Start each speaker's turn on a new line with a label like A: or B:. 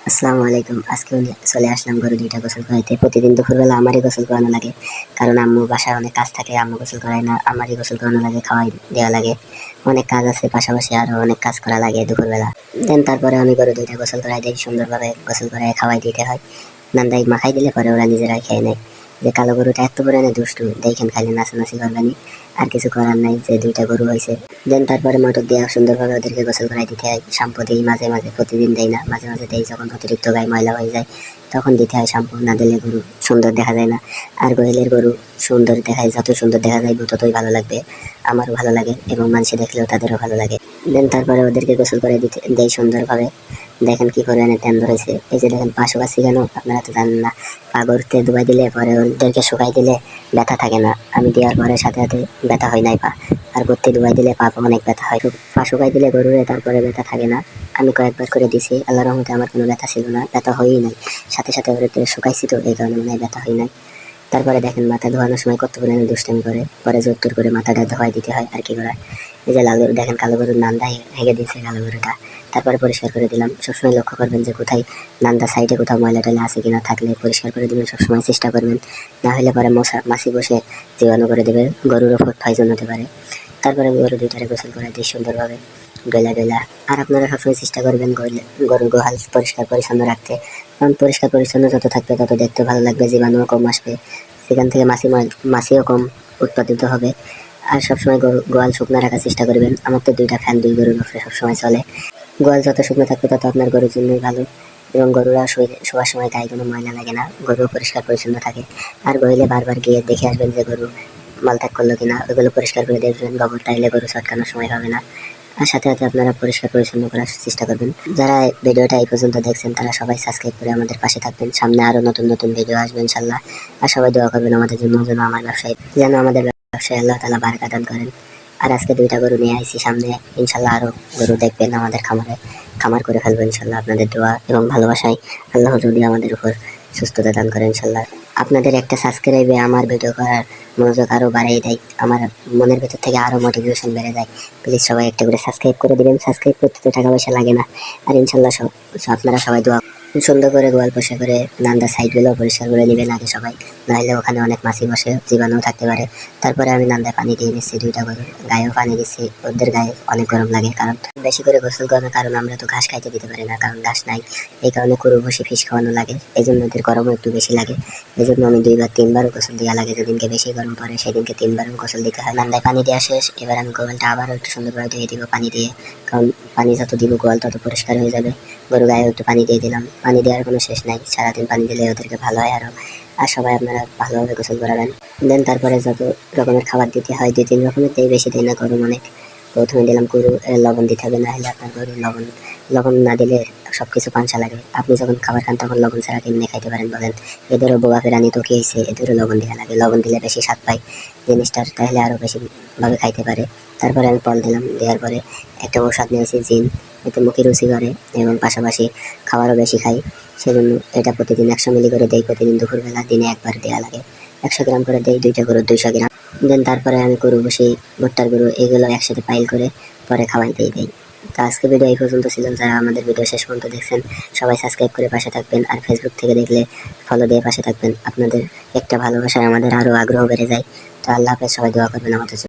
A: আসসালামু আলাইকুম। আজকে চলে আসলাম গরু দুইটা গোসল করাইতে। প্রতিদিন দুপুরবেলা আমারই গোসল করানো লাগে, কারণ আম্মু বাসায় অনেক কাজ থাকে, আম্মু গোসল করায় না, আমারই গোসল করানো লাগে, খাওয়াই দেওয়া লাগে। অনেক কাজ আছে, পাশাপাশি আরো অনেক কাজ করা লাগে দুপুরবেলা। দেন তারপরে আমি গরু দুইটা গোসল করাই দিই, সুন্দরভাবে গোসল করাই খাওয়াই দিতে হয়। নান্দাই মাখাই দিলে পরে ওরা নিজেরাই খেয়ে নেয়। যে কালো গরুটা এত পরিমাণে দুষ্টু, দেখেন খালি নাচানাচি করবানি, আর কিছু করার নাই যে দুইটা গরু হয়েছে। দেন তারপরে মোটর দিয়ে সুন্দরভাবে ওদেরকে গোসল করাই দিতে হয়। শ্যাম্পু দিই মাঝে মাঝে, প্রতিদিন দেই না, মাঝে মাঝে দেই। যখন অতিরিক্ত গায়ে ময়লা হয়ে যায় তখন দিতে হয় শ্যাম্পু, না দিলে গরু সুন্দর দেখা যায় না। আর গোহিলের গরু সুন্দর দেখায়, যত সুন্দর দেখা যায় ততই ভালো লাগবে, আমারও ভালো লাগে এবং মানুষে দেখলেও তাদেরও ভালো লাগে। দেন তারপরে ওদেরকে গোসল করে দিতে দেই সুন্দরভাবে। দেখেন কি পরিমাণে ট্যান ধরেছে, এই যে দেখেন পা শুকাচ্ছি কেন আপনারা তো জানেন না। পা গরুতে ডুবাই দিলে পরে ওদেরকে শুকাই দিলে ব্যথা থাকে না, আমি দেওয়ার পরে সাথে সাথে ব্যথা হয় নাই পা। আর গরুতে ডুবাই দিলে পা অনেক ব্যথা হয়, পা শুকাই দিলে গরুরে তারপরে ব্যথা থাকে না। আমি কয়েকবার করে দিছি, আল্লাহর রহমতে আমার কোনো ব্যথা ছিল না, ব্যথা হয়ই নাই। সাথে সাথে ওদেরকে শুকাইছি তো এই কারণে মনে হয় ব্যথা হয় নাই। তারপরে দেখেন মাথা ধোয়ানোর সময় কত পরিমাণে দুষ্টামি করে, পরে জোর তোর করে মাথাটা ধোয়াই দিতে হয় আর কি করার। এই যে লাল গরু দেখেন, কালো গরুর নান্দা হেগে দিয়েছে কালো গরুটা, তারপরে পরিষ্কার করে দিলাম। সবসময় লক্ষ্য করবেন যে কোথায় নান্দা সাইডে কোথাও ময়লা টয়লা আছে কিনা, থাকলে পরিষ্কার করে দিবেন, সবসময় চেষ্টা করবেন। না হলে পরে মাছি বসে জীবাণু করে দেবে, গরুর ওপর পয়জন হতে পারে। তারপরে গরু দুইটারে গোসল করে দিই সুন্দরভাবে ডলা ডলা। আর আপনারা সবসময় চেষ্টা করবেন গরুর গোহাল পরিষ্কার পরিচ্ছন্ন রাখতে, কারণ পরিষ্কার পরিচ্ছন্ন যত থাকবে তত দেখতে ভালো লাগবে, জীবাণুও কম আসবে, সেখান থেকে মাছিও কম উৎপাদিত হবে। আর সবসময় গোয়াল শুকনো রাখার চেষ্টা করবেন। আমার তো দুইটা ফ্যান, দুই গরুর উপরে সবসময় চলে। গোয়াল যত শুকনো থাকবে তত আপনার গরুর জন্যই ভালো, এবং গরুরা শোয়ার সময় গায়ে কোনো ময়লা লাগে না, গরু পরিষ্কার পরিচ্ছন্ন থাকে। আর গইলে বারবার গিয়ে দেখে আসবেন যে গরু মালত্যাগ করলো কিনা, ওইগুলো পরিষ্কার করে দেখবেন, গোবর টাইলে গরু চটকানোর সময় হবে না। আর সাথে সাথে আপনারা পরিষ্কার পরিচ্ছন্ন করার চেষ্টা করবেন। যারা ভিডিওটা এই পর্যন্ত দেখছেন তারা সবাই সাবস্ক্রাইব করে আমাদের পাশে থাকবেন, সামনে আরো নতুন নতুন ভিডিও আসবে ইনশাল্লাহ। আর সবাই দোয়া করবেন আমাদের জন্য, যেন আমাদের ব্যবসায় আল্লাহ তাআলা বারাকা দান করেন। আর আজকে দুইটা গরু নিয়ে আইছি সামনে, ইনশাল্লাহ আরো গরু দেখবেন আমাদের খামারে, খামার করে ফেলবো ইনশাল্লাহ আপনাদের দোয়া এবং ভালোবাসায়। আল্লাহ যদি আমাদের উপর সুস্থতা দান করেন ইনশাল্লাহ। আপনাদের একটা সাবস্ক্রাইবে আমার ভিডিও করার মনোযোগ আরো বাড়িয়ে দেয়, আমার মনের ভেতর থেকে আরো মোটিভেশন বেড়ে যায়। প্লিজ সবাই একটা করে সাবস্ক্রাইব করে দিবেন, সাবস্ক্রাইব করতে তো টাকা পয়সা লাগে না। আর ইনশাল্লাহ আপনারা সবাই দোয়া সুন্দর করে গোয়াল পোষা করে নান্দা সাইডগুলো পরিষ্কার করে নেবেন আগে সবাই, নাহলে ওখানে অনেক মাছি বসে, জীবাণু থাকতে পারে। তারপরে আমি নান্দায় পানি দিয়ে নিচ্ছি দুইটা গরু, গায়েও পানি দিচ্ছি, ওদের গায়ে অনেক গরম লাগে, কারণ বেশি করে গোসল করানোর কারণ আমরা তো ঘাস খাইতে দিতে পারি না, কারণ ঘাস নাই। এই কারণে গরু বসে ফিস খাওয়ানো লাগে, এই জন্য ওদের গরমও একটু বেশি লাগে। এই জন্য আমি 2-3বারও গোসল দেওয়া লাগে, যেদিনকে বেশি গরম পড়ে সেদিনকে 3বারও গোসল দিতে হয়। নান্দায় পানি দেওয়া শেষ, এবার আমি গোয়ালটা আবারও একটু সুন্দরভাবে ধুয়ে দিব পানি দিয়ে, কারণ পানি যত দিব গোয়াল তত পরিষ্কার হয়ে যাবে। গরু গায়ে একটু পানি দিয়ে দিলাম, পানি দেওয়ার কোনো শেষ নাই, সারাদিন পানি দিলে ওদেরকে ভালো হয় আরো। আর সবাই আপনারা ভালোভাবে গোসল করাবেন। দেন তারপরে যত রকমের খাবার দিতে হয় 2-3 রকমের দেই, বেশি দিই না, গরু অনেক। প্রথমে দিলাম গরু লবণ দিতে হবে, না হলে আপনার গরু লবণ না দিলে সবকিছু পাঞ্চা লাগে। আপনি যখন খাবার খান তখন লবণ ছাড়া কেমনে খাইতে পারেন বলেন? এদেরও বোবা ফেরানি তো কি হয়েছে, এদেরও লবণ দেওয়া লাগে, লবণ দিলে বেশি স্বাদ পায় জিনিসটার, তাহলে আরো বেশি ভাবে খাইতে পারে। তারপরে আমি পল দিলাম, দেওয়ার পরে একটা ঔষধ নিয়েছি জিন, এতে মুখে রুচি করে এবং পাশাপাশি খাবারও বেশি খাই, সেজন্য এটা প্রতিদিন 100 মিলি করে দেই। প্রতিদিন দুপুরবেলা দিনে একবার দেওয়া লাগে, 100 গ্রাম করে দেই, দুইটা গরু 200 গ্রাম। দেন তারপরে আমি গরু বসি, ভুট্টার গরু, এগুলো একসাথে পাইল করে পরে খাওয়াই দেই। তো আজকে ভিডিও এই পর্যন্ত ছিল। যারা আমাদের ভিডিও শেষ পর্যন্ত দেখছেন সবাই সাবস্ক্রাইব করে পাশে থাকবেন, আর ফেসবুক থেকে দেখলে ফলো দিয়ে পাশে থাকবেন। আপনাদের একটা ভালোবাসায় আমাদের আরো আগ্রহ বেড়ে যায়। তো আল্লাহ হাফেজ, সবাই দোয়া করবেন আমাদের জন্য।